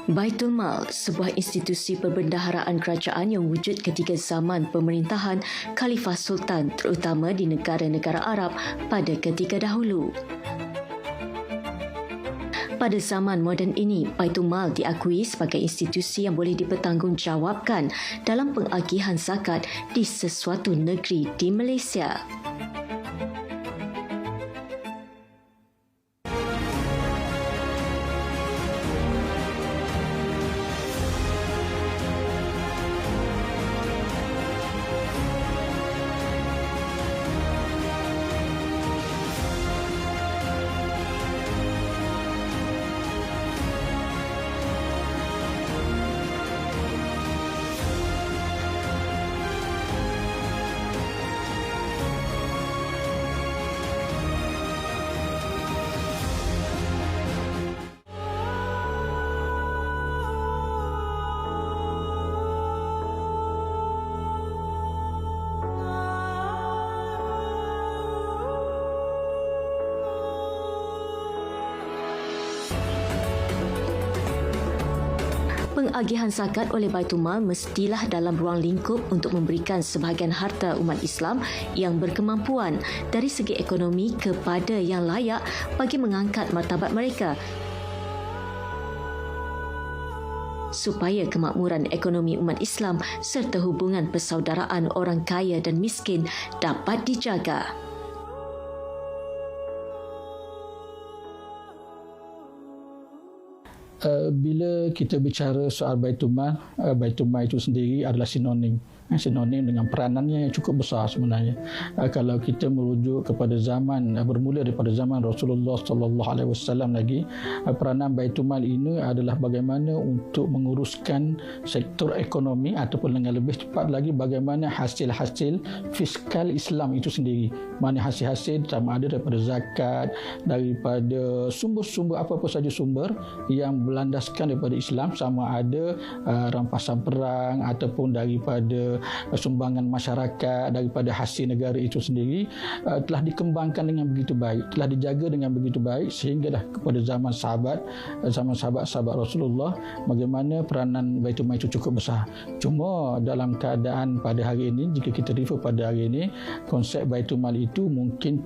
Baitul Mal, sebuah institusi perbendaharaan kerajaan yang wujud ketika zaman pemerintahan Khalifah Sultan terutama di negara-negara Arab pada ketika dahulu. Pada zaman moden ini, Baitul Mal diakui sebagai institusi yang boleh dipertanggungjawabkan dalam pengagihan zakat di sesuatu negeri di Malaysia. Pengagihan zakat oleh Baitul Mal mestilah dalam ruang lingkup untuk memberikan sebahagian harta umat Islam yang berkemampuan dari segi ekonomi kepada yang layak bagi mengangkat martabat mereka supaya kemakmuran ekonomi umat Islam serta hubungan persaudaraan orang kaya dan miskin dapat dijaga. Bila kita bicara soal Baitul Mal itu sendiri adalah sinonim dengan peranannya yang cukup besar sebenarnya. Kalau kita merujuk kepada zaman bermula daripada zaman Rasulullah sallallahu alaihi wasallam lagi, peranan Baitul Mal ini adalah bagaimana untuk menguruskan sektor ekonomi ataupun dengan lebih cepat lagi bagaimana hasil-hasil fiskal Islam itu sendiri. Mana hasil-hasil sama ada daripada zakat, daripada sumber-sumber apa-apa saja sumber yang berlandaskan daripada Islam, sama ada rampasan perang ataupun daripada sumbangan masyarakat, daripada hasil negara itu sendiri, telah dikembangkan dengan begitu baik, telah dijaga dengan begitu baik sehinggalah kepada zaman sahabat Rasulullah bagaimana peranan Baitul Mal itu cukup besar. Cuma dalam keadaan pada hari ini, jika kita refer pada hari ini, konsep Baitul Mal itu mungkin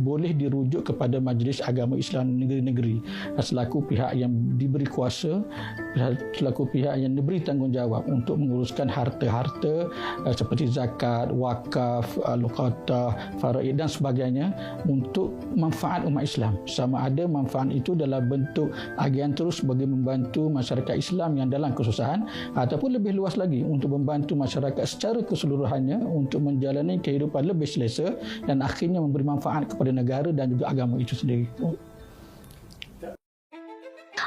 boleh dirujuk kepada Majlis Agama Islam negeri-negeri selaku pihak yang diberi kuasa, selaku pihak yang diberi tanggungjawab untuk menguruskan harta-harta seperti zakat, wakaf, luqatah, faraid dan sebagainya untuk manfaat umat Islam. Sama ada manfaat itu dalam bentuk agian terus bagi membantu masyarakat Islam yang dalam kesusahan ataupun lebih luas lagi untuk membantu masyarakat secara keseluruhannya untuk menjalani kehidupan lebih selesa dan akhirnya memberi manfaat kepada negara dan juga agama itu sendiri.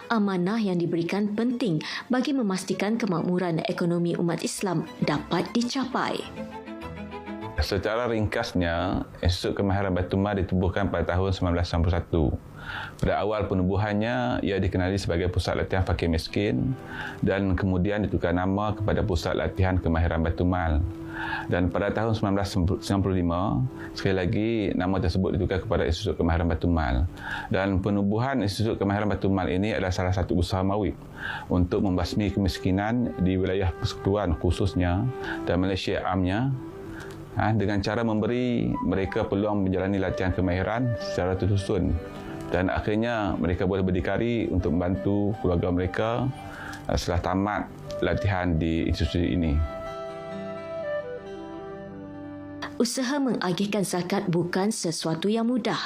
Amanah yang diberikan penting bagi memastikan kemakmuran ekonomi umat Islam dapat dicapai. Secara ringkasnya, Institut Kemahiran Baitul Mal ditubuhkan pada tahun 1991. Pada awal penubuhannya, ia dikenali sebagai Pusat Latihan Fakir Miskin dan kemudian ditukar nama kepada Pusat Latihan Kemahiran Baitul Mal. Dan pada tahun 1995, sekali lagi nama tersebut ditukar kepada Institut Kemahiran Baitul Mal. Dan penubuhan Institut Kemahiran Baitul Mal ini adalah salah satu usaha Mawib untuk membasmi kemiskinan di wilayah persekutuan khususnya dan Malaysia amnya, dengan cara memberi mereka peluang menjalani latihan kemahiran secara tersusun dan akhirnya mereka boleh berdikari untuk membantu keluarga mereka setelah tamat latihan di institusi ini. Usaha mengagihkan zakat bukan sesuatu yang mudah.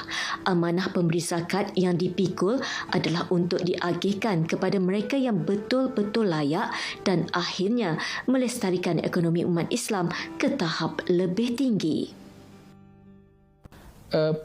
Amanah pemberi zakat yang dipikul adalah untuk diagihkan kepada mereka yang betul-betul layak dan akhirnya melestarikan ekonomi umat Islam ke tahap lebih tinggi.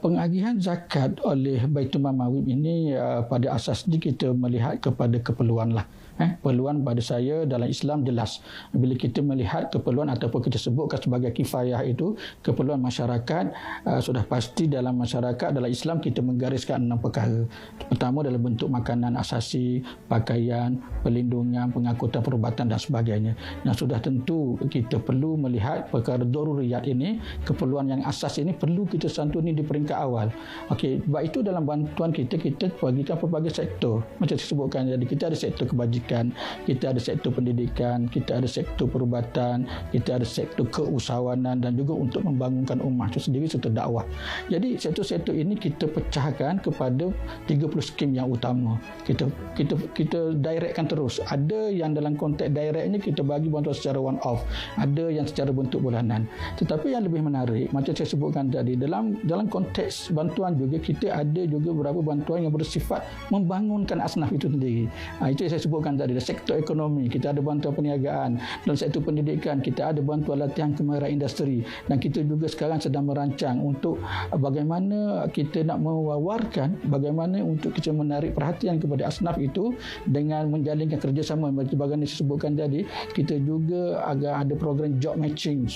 Pengagihan zakat oleh Baitul Mal Mawib ini pada asasnya kita melihat kepada keperluan lah. Keperluan pada saya dalam Islam jelas. Bila kita melihat keperluan ataupun kita sebutkan sebagai kifayah itu, keperluan masyarakat, sudah pasti dalam masyarakat, dalam Islam kita menggariskan 6 perkara. Pertama dalam bentuk makanan asasi, pakaian, perlindungan, pengangkutan perubatan dan sebagainya. Dan sudah tentu kita perlu melihat perkara daruriyat ini, keperluan yang asas ini perlu kita santuni di peringkat awal. Okey, sebab itu dalam bantuan kita bagikan pelbagai sektor. Macam saya sebutkan, jadi kita ada sektor kebajikan, kita ada sektor pendidikan, kita ada sektor perubatan, kita ada sektor keusahawanan dan juga untuk membangunkan ummah itu sendiri serta dakwah. Jadi sektor-sektor ini kita pecahkan kepada 30 skim yang utama. Kita directkan terus. Ada yang dalam konteks direct ni kita bagi bantuan secara one off, ada yang secara bentuk bulanan. Tetapi yang lebih menarik, macam saya sebutkan tadi, dalam konteks bantuan juga kita ada juga beberapa bantuan yang bersifat membangunkan asnaf itu sendiri. Itu yang saya sebutkan tadi. Dalam sektor ekonomi kita ada bantuan perniagaan, dalam sektor pendidikan kita ada bantuan latihan kemahiran industri, dan kita juga sekarang sedang merancang untuk bagaimana kita nak mewawarkan, bagaimana untuk kita menarik perhatian kepada asnaf itu dengan menjalinkan kerjasama. Bagaimana saya sebutkan tadi, kita juga agak ada program job matching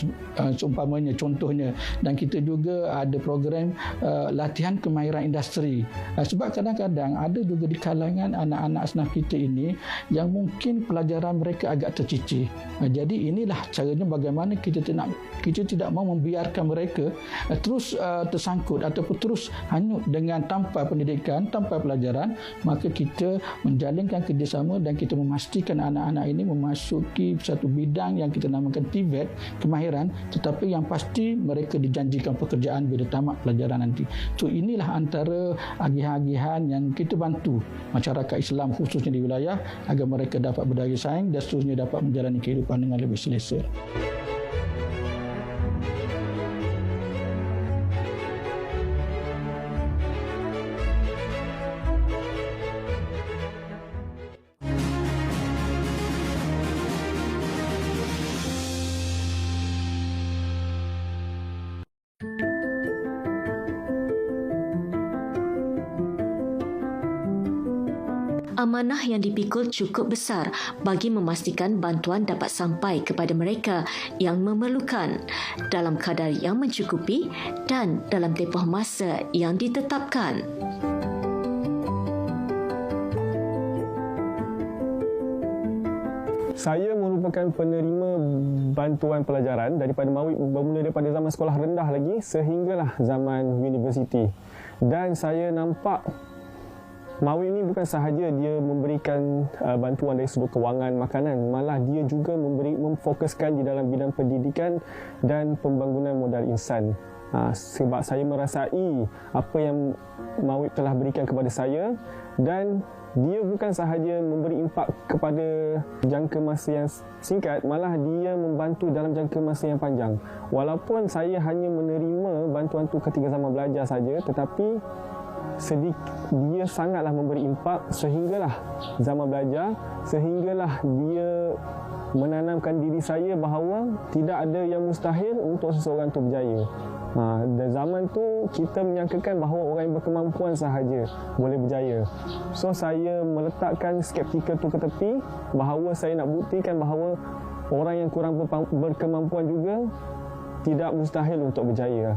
seumpamanya contohnya, dan kita juga ada program latihan kemahiran industri. Sebab kadang-kadang ada juga di kalangan anak-anak asnaf kita ini yang mungkin pelajaran mereka agak tercicir. Jadi inilah caranya bagaimana kita tidak mahu membiarkan mereka terus tersangkut ataupun terus hanyut dengan tanpa pendidikan, tanpa pelajaran. Maka kita menjalinkan kerjasama dan kita memastikan anak-anak ini memasuki satu bidang yang kita namakan TVET, kemahiran, tetapi yang pasti mereka dijanjikan pekerjaan bila tamat pelajaran nanti. So inilah antara agihan-agihan yang kita bantu masyarakat Islam khususnya di wilayah agar mereka dapat berdaya saing dan seterusnya dapat menjalani kehidupan dengan lebih selesa. Amanah yang dipikul cukup besar bagi memastikan bantuan dapat sampai kepada mereka yang memerlukan dalam kadar yang mencukupi dan dalam tempoh masa yang ditetapkan. Saya merupakan penerima bantuan pelajaran daripada MAWIP bermula daripada zaman sekolah rendah lagi sehinggalah zaman universiti. Dan saya nampak MAWIP ini bukan sahaja dia memberikan bantuan dari sudut kewangan makanan, malah dia juga memfokuskan di dalam bidang pendidikan dan pembangunan modal insan. Sebab saya merasai apa yang MAWIP telah berikan kepada saya, dan dia bukan sahaja memberi impak kepada jangka masa yang singkat, malah dia membantu dalam jangka masa yang panjang. Walaupun saya hanya menerima bantuan itu ketika zaman belajar saja, tetapi dia sangatlah memberi impak sehinggalah zaman belajar, sehinggalah dia menanamkan diri saya bahawa tidak ada yang mustahil untuk seseorang itu berjaya. Dan zaman tu kita menyangkakan bahawa orang yang berkemampuan sahaja boleh berjaya. So saya meletakkan skeptikal tu ke tepi, bahawa saya nak buktikan bahawa orang yang kurang berkemampuan juga tidak mustahil untuk berjaya.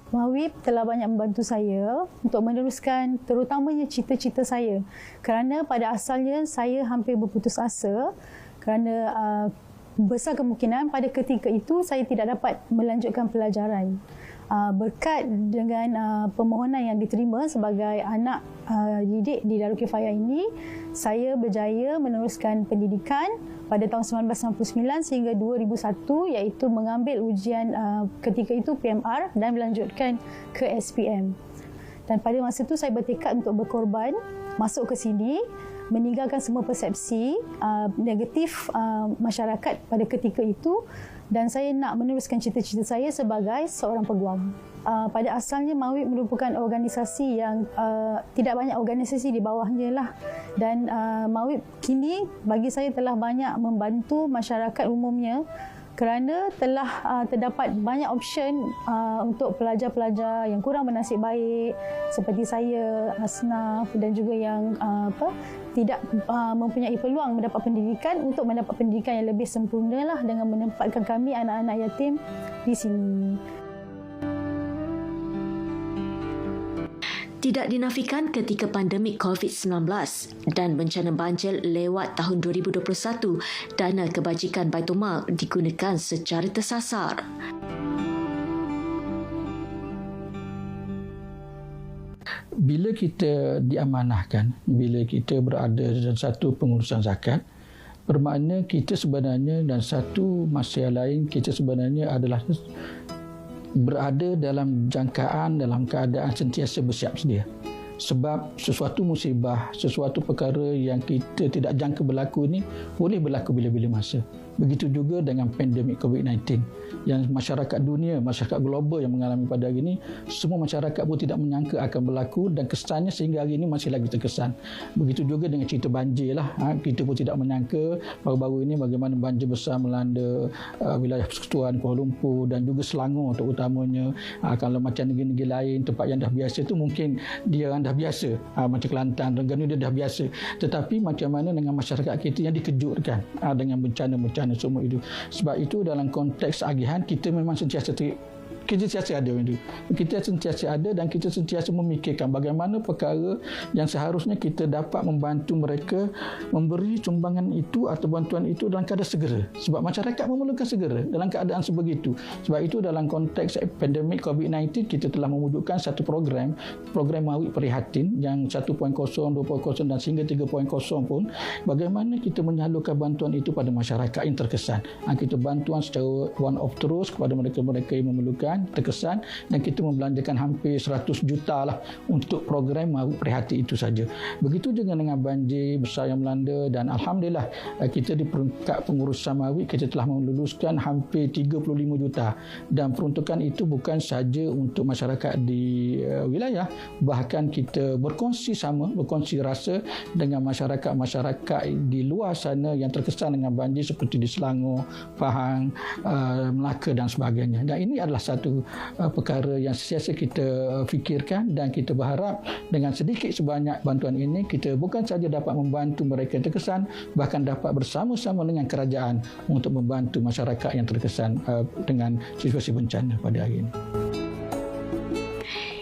MAWIP telah banyak membantu saya untuk meneruskan terutamanya cita-cita saya, kerana pada asalnya saya hampir berputus asa kerana besar kemungkinan pada ketika itu saya tidak dapat melanjutkan pelajaran. Berkat dengan permohonan yang diterima sebagai anak didik di Darul Kifayah ini, saya berjaya meneruskan pendidikan pada tahun 1999 sehingga 2001, iaitu mengambil ujian ketika itu PMR dan melanjutkan ke SPM. Dan pada masa itu saya bertekad untuk berkorban, masuk ke sini, meninggalkan semua persepsi negatif masyarakat pada ketika itu, dan saya nak meneruskan cita-cita saya sebagai seorang peguam. Pada asalnya MAWIP merupakan organisasi yang tidak banyak organisasi di bawahnya lah, dan MAWIP kini bagi saya telah banyak membantu masyarakat umumnya kerana telah terdapat banyak option untuk pelajar-pelajar yang kurang bernasib baik seperti saya, asnaf dan juga yang tidak mempunyai peluang mendapat pendidikan untuk mendapat pendidikan yang lebih sempurna lah, dengan menempatkan kami anak-anak yatim di sini. Tidak dinafikan ketika pandemik COVID-19 dan bencana banjir lewat tahun 2021, dana kebajikan Baitul Mal digunakan secara tersasar. Bila kita diamanahkan, bila kita berada dalam satu pengurusan zakat, bermakna kita sebenarnya dan satu masa yang lain kita sebenarnya adalah berada dalam jangkaan, dalam keadaan sentiasa bersiap sedia. Sebab sesuatu musibah, sesuatu perkara yang kita tidak jangka berlaku ini boleh berlaku bila-bila masa. Begitu juga dengan pandemik COVID-19 yang masyarakat dunia, masyarakat global yang mengalami pada hari ini, semua masyarakat pun tidak menyangka akan berlaku dan kesannya sehingga hari ini masih lagi terkesan. Begitu juga dengan cerita banjir lah. Kita pun tidak menyangka baru-baru ini bagaimana banjir besar melanda wilayah Persekutuan Kuala Lumpur dan juga Selangor terutamanya. Kalau macam negeri-negeri lain, tempat yang dah biasa itu mungkin dia dah biasa. Macam Kelantan, Terengganu dia dah biasa. Tetapi macam mana dengan masyarakat kita yang dikejutkan dengan bencana-bencana semua itu. Sebab itu dalam konteks agihan kita memang sentiasa ada itu. Kita sentiasa ada dan kita sentiasa memikirkan bagaimana perkara yang seharusnya kita dapat membantu mereka memberi sumbangan itu atau bantuan itu dalam keadaan segera. Sebab masyarakat memerlukan segera dalam keadaan sebegitu. Sebab itu dalam konteks pandemik COVID-19 kita telah mewujudkan satu program Mawid Prihatin yang 1.0, 2.0 dan sehingga 3.0 pun bagaimana kita menyalurkan bantuan itu pada masyarakat yang terkesan. Kita bantuan secara one off terus kepada mereka-mereka yang memerlukan terkesan dan kita membelanjakan hampir 100 juta lah untuk program Mawid Prihatin itu saja. Begitu juga dengan banjir besar yang melanda dan Alhamdulillah kita di peringkat pengurusan Mawid kita telah meluluskan hampir 35 juta dan peruntukan itu bukan saja untuk masyarakat di wilayah, bahkan kita berkongsi rasa dengan masyarakat di luar sana yang terkesan dengan banjir seperti di Selangor, Pahang, Melaka dan sebagainya. Dan ini adalah satu perkara yang sentiasa kita fikirkan dan kita berharap dengan sedikit sebanyak bantuan ini kita bukan saja dapat membantu mereka yang terkesan, bahkan dapat bersama-sama dengan kerajaan untuk membantu masyarakat yang terkesan dengan situasi bencana pada hari ini.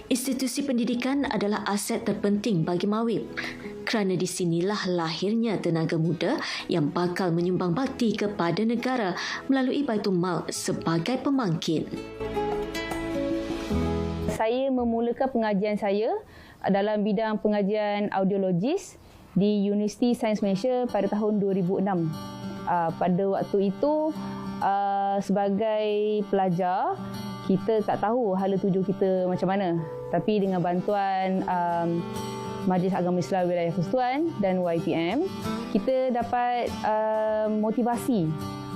Institusi pendidikan adalah aset terpenting bagi Mawib kerana di sinilah lahirnya tenaga muda yang bakal menyumbang bakti kepada negara melalui Baitul Mal sebagai pembangkit. Saya memulakan pengajian saya dalam bidang pengajian audiologis di Universiti Sains Malaysia pada tahun 2006. Pada waktu itu, sebagai pelajar, kita tak tahu hala tuju kita macam mana. Tapi dengan bantuan Majlis Agama Islam Wilayah Persekutuan dan YPM, kita dapat motivasi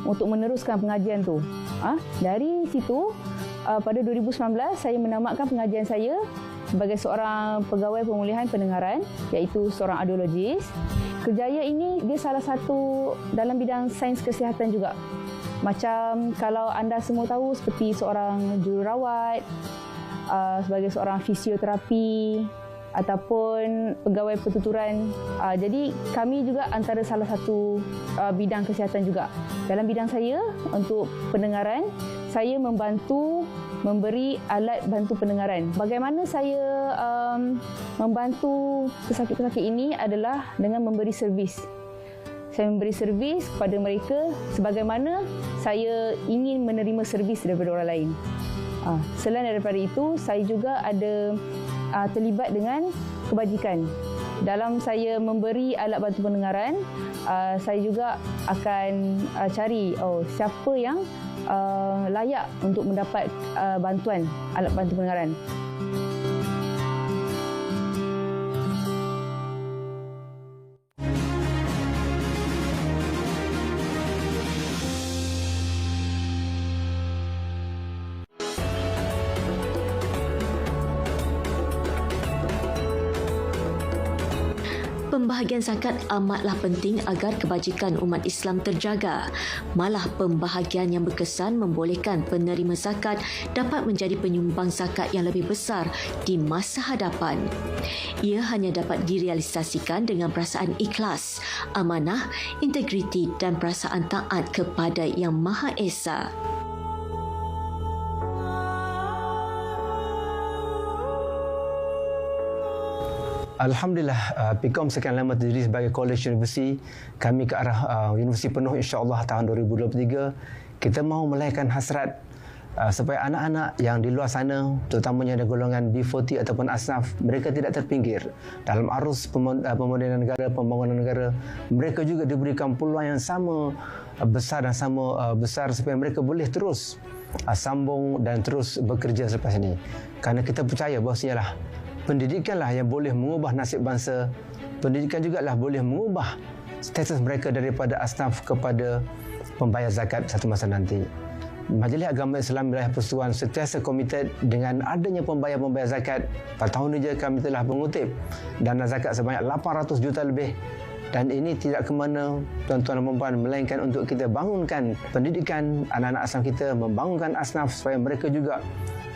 untuk meneruskan pengajian tu. Dari situ, pada 2019, saya menamatkan pengajian saya sebagai seorang pegawai pemulihan pendengaran, iaitu seorang audiologis. Kerjaya ini dia salah satu dalam bidang sains kesihatan juga. Macam kalau anda semua tahu seperti seorang jururawat, sebagai seorang fisioterapi ataupun pegawai pertuturan. Jadi kami juga antara salah satu bidang kesihatan juga. Dalam bidang saya untuk pendengaran, saya membantu memberi alat bantu pendengaran. Bagaimana saya membantu pesakit-pesakit ini adalah dengan memberi servis. Saya memberi servis kepada mereka sebagaimana saya ingin menerima servis daripada orang lain. Selain daripada itu, saya juga ada terlibat dengan kebajikan. Dalam saya memberi alat bantu pendengaran, saya juga akan cari siapa yang layak untuk mendapat bantuan alat bantu pendengaran. Pembahagian zakat amatlah penting agar kebajikan umat Islam terjaga. Malah pembahagian yang berkesan membolehkan penerima zakat dapat menjadi penyumbang zakat yang lebih besar di masa hadapan. Ia hanya dapat direalisasikan dengan perasaan ikhlas, amanah, integriti dan perasaan taat kepada Yang Maha Esa. Alhamdulillah, PIKOM sekian lama terdiri sebagai college universiti. Kami ke arah universiti penuh insya-Allah tahun 2023. Kita mahu melahirkan hasrat supaya anak-anak yang di luar sana, terutamanya dari golongan B40 ataupun asnaf, mereka tidak terpinggir dalam arus pemodenan negara, pembangunan negara. Mereka juga diberikan peluang yang sama besar dan sama besar supaya mereka boleh terus sambung dan terus bekerja selepas ini. Kerana kita percaya bahawasanya pendidikanlah yang boleh mengubah nasib bangsa. Pendidikan juga boleh mengubah status mereka daripada asnaf kepada pembayar zakat satu masa nanti. Majlis Agama Islam Wilayah Persekutuan sentiasa komited dengan adanya pembayar-pembayar zakat. Pada tahun ini kami telah mengutip dana zakat sebanyak 800 juta lebih. Dan ini tidak ke mana, tuan-tuan dan puan-puan, melainkan untuk kita bangunkan pendidikan anak-anak asnaf kita, membangunkan asnaf supaya mereka juga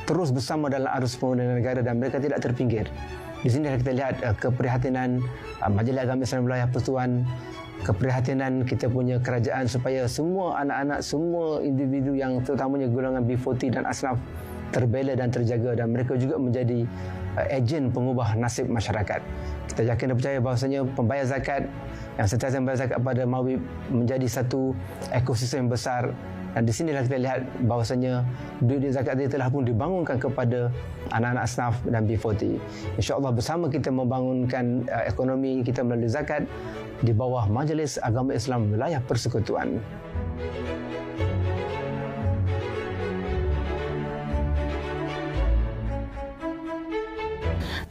terus bersama dalam arus pembangunan negara dan mereka tidak terpinggir. Di sini kita lihat keprihatinan Majlis Agama Islam Wilayah Persekutuan, keprihatinan kita punya kerajaan supaya semua anak-anak, semua individu yang terutamanya golongan B40 dan asnaf terbela dan terjaga dan mereka juga menjadi ejen pengubah nasib masyarakat. Kita yakin dan percaya bahawasanya pembayar zakat yang sentiasa membayar zakat pada Mawib menjadi satu ekosistem yang besar. Dan di sinilah kita lihat bahawasanya duit zakat ini telah pun dibangunkan kepada anak-anak asnaf dan B40. InsyaAllah bersama kita membangunkan ekonomi kita melalui zakat di bawah Majlis Agama Islam Wilayah Persekutuan.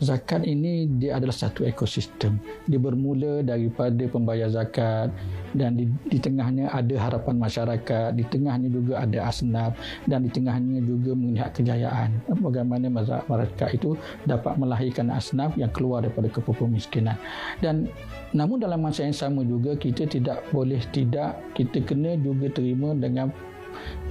Zakat ini dia adalah satu ekosistem. Dia bermula daripada pembayar zakat dan di tengahnya ada harapan masyarakat, di tengahnya juga ada asnaf dan di tengahnya juga melihat kejayaan. Bagaimana masyarakat itu dapat melahirkan asnaf yang keluar daripada kemiskinan. Dan namun dalam masa yang sama juga kita tidak boleh tidak, kita kena juga terima dengan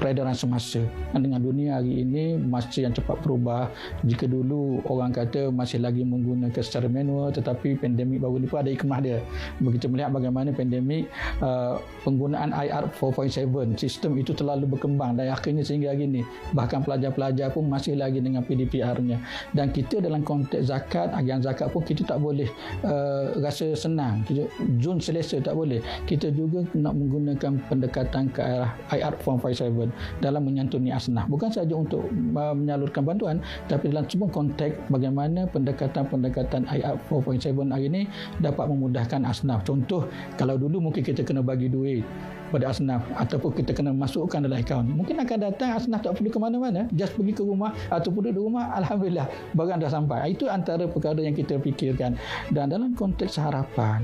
peredaran semasa. Dengan dunia hari ini masa yang cepat berubah. Jika dulu orang kata masih lagi menggunakan secara manual, tetapi pandemik baru ni pun ada hikmah dia. Begitu melihat bagaimana pandemik penggunaan IR 4.7 sistem itu terlalu berkembang dan akhirnya sehingga hari ini bahkan pelajar-pelajar pun masih lagi dengan PDPR-nya. Dan kita dalam konteks zakat, agian zakat pun kita tak boleh rasa senang. Jun selesa tak boleh. Kita juga nak menggunakan pendekatan ke arah IR 4.7 dalam menyantuni asnaf, bukan saja untuk menyalurkan bantuan, tapi dalam semua konteks bagaimana pendekatan IR 4.7 hari ini dapat memudahkan asnaf. Contoh, kalau dulu mungkin kita kena bagi duit pada asnaf ataupun kita kena masukkan dalam akaun, mungkin akan datang asnaf tak perlu ke mana-mana, just pergi ke rumah ataupun duduk di rumah, alhamdulillah barang dah sampai. Itu antara perkara yang kita fikirkan. Dan dalam konteks harapan,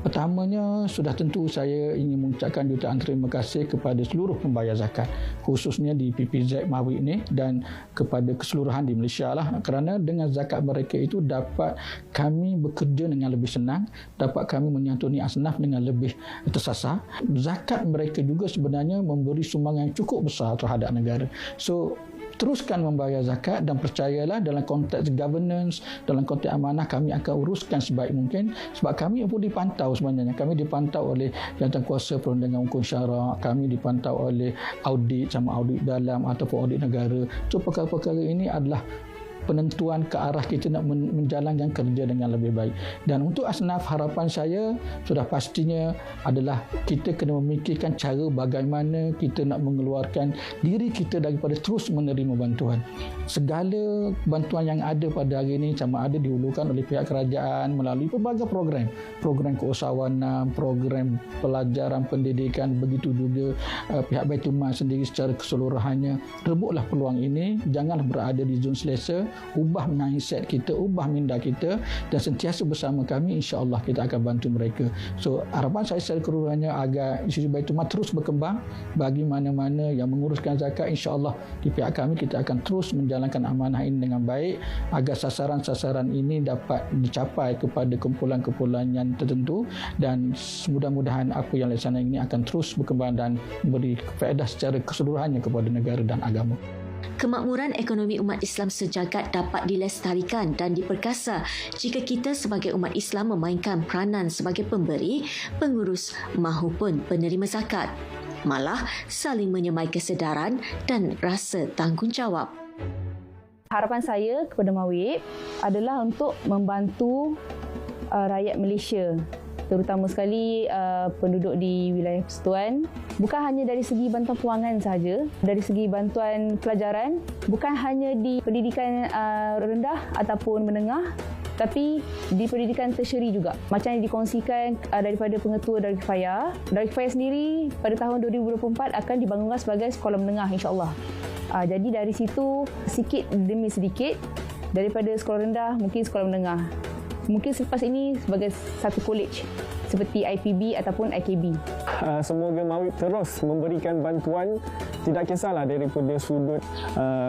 pertamanya sudah tentu saya ingin mengucapkan jutaan terima kasih kepada seluruh pembayar zakat, khususnya di PPZ Mawib ini dan kepada keseluruhan di Malaysia lah, kerana dengan zakat mereka itu dapat kami bekerja dengan lebih senang, dapat kami menyantuni asnaf dengan lebih tersasar. Zakat mereka juga sebenarnya memberi sumbangan yang cukup besar terhadap negara. So teruskan membayar zakat dan percayalah dalam konteks governance, dalam konteks amanah kami akan uruskan sebaik mungkin, sebab kami pun dipantau sebenarnya. Kami dipantau oleh Jawatankuasa Perundangan Hukum Syarak, kami dipantau oleh audit sama audit dalam ataupun audit negara. So perkara-perkara ini adalah penentuan ke arah kita nak menjalankan kerja dengan lebih baik. Dan untuk asnaf, harapan saya sudah pastinya adalah kita kena memikirkan cara bagaimana kita nak mengeluarkan diri kita daripada terus menerima bantuan. Segala bantuan yang ada pada hari ini sama ada dihulukan oleh pihak kerajaan melalui pelbagai program keusahawanan, program pelajaran pendidikan, begitu juga pihak Baitul Mal sendiri secara keseluruhannya. Rebutlah peluang ini, janganlah berada di zon selesa, ubah mindset kita, ubah minda kita dan sentiasa bersama kami, insya-Allah kita akan bantu mereka. So harapan saya secara keseluruhannya agar institusi Baitul Mal terus berkembang, bagi mana-mana yang menguruskan zakat, insya-Allah di pihak kami kita akan terus menjalankan amanah ini dengan baik agar sasaran-sasaran ini dapat dicapai kepada kumpulan-kumpulan yang tertentu, dan mudah-mudahan apa yang dilaksanakan ini akan terus berkembang dan memberi faedah secara keseluruhannya kepada negara dan agama. Kemakmuran ekonomi umat Islam sejagat dapat dilestarikan dan diperkasa jika kita sebagai umat Islam memainkan peranan sebagai pemberi, pengurus mahupun penerima zakat. Malah saling menyemai kesedaran dan rasa tanggungjawab. Harapan saya kepada Mawib adalah untuk membantu rakyat Malaysia, terutama sekali penduduk di wilayah Persekutuan, bukan hanya dari segi bantuan kewangan sahaja, dari segi bantuan pelajaran, bukan hanya di pendidikan rendah ataupun menengah, tapi di pendidikan tertiary juga. Macam yang dikongsikan daripada pengetua Darul Kifayah. Darul Kifayah sendiri pada tahun 2024 akan dibangunkan sebagai sekolah menengah, insya-Allah. Jadi dari situ sedikit demi sedikit, daripada sekolah rendah mungkin sekolah menengah. Mungkin selepas ini sebagai satu college seperti IPB ataupun IKB. Semoga Mawib terus memberikan bantuan, tidak kisahlah daripada sudut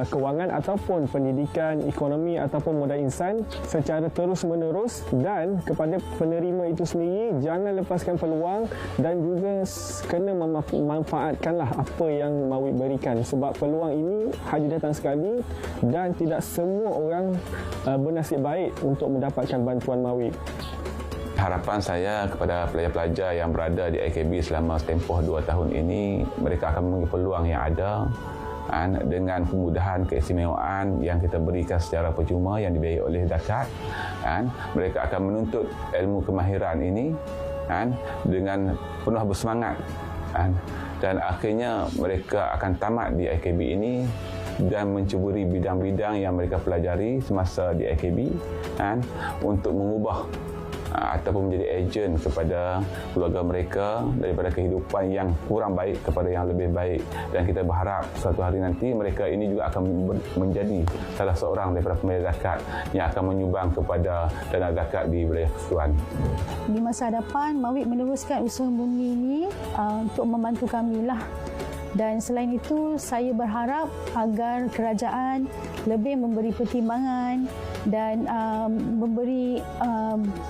kewangan ataupun pendidikan, ekonomi ataupun modal insan, secara terus-menerus, dan kepada penerima itu sendiri jangan lepaskan peluang dan juga kena memanfaatkanlah apa yang Mawib berikan, sebab peluang ini hanya datang sekali dan tidak semua orang bernasib baik untuk mendapatkan bantuan Mawib. Harapan saya kepada pelajar-pelajar yang berada di IKB selama tempoh 2 tahun ini, mereka akan mengambil peluang yang ada dengan kemudahan, keistimewaan yang kita berikan secara percuma yang dibiayai oleh zakat. Mereka akan menuntut ilmu kemahiran ini dengan penuh bersemangat, dan akhirnya mereka akan tamat di IKB ini dan mencuburi bidang-bidang yang mereka pelajari semasa di IKB untuk mengubah ataupun menjadi ejen kepada keluarga mereka daripada kehidupan yang kurang baik kepada yang lebih baik. Dan kita berharap suatu hari nanti mereka ini juga akan menjadi salah seorang daripada pembayar zakat yang akan menyumbang kepada dana zakat di wilayah Persekutuan. Di masa hadapan, Mawib meneruskan usaha murni ini untuk membantu kami lah. Dan selain itu, saya berharap agar kerajaan lebih memberi pertimbangan dan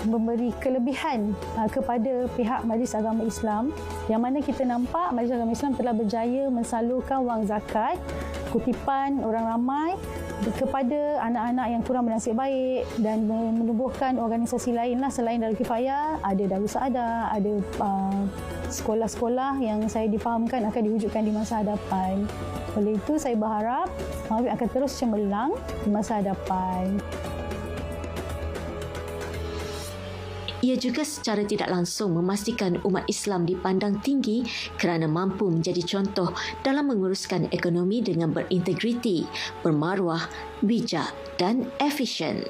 memberi kelebihan kepada pihak Majlis Agama Islam, yang mana kita nampak Majlis Agama Islam telah berjaya mensalurkan wang zakat, kutipan orang ramai kepada anak-anak yang kurang bernasib baik, dan menubuhkan organisasi lain lah selain Darul Kifayah. Ada Darul Saadah, ada sekolah-sekolah yang saya difahamkan akan diwujudkan di masa hadapan. Oleh itu, saya berharap Mawib akan terus cemerlang di masa hadapan. Ia juga secara tidak langsung memastikan umat Islam dipandang tinggi kerana mampu menjadi contoh dalam menguruskan ekonomi dengan berintegriti, bermaruah, bijak dan efisien.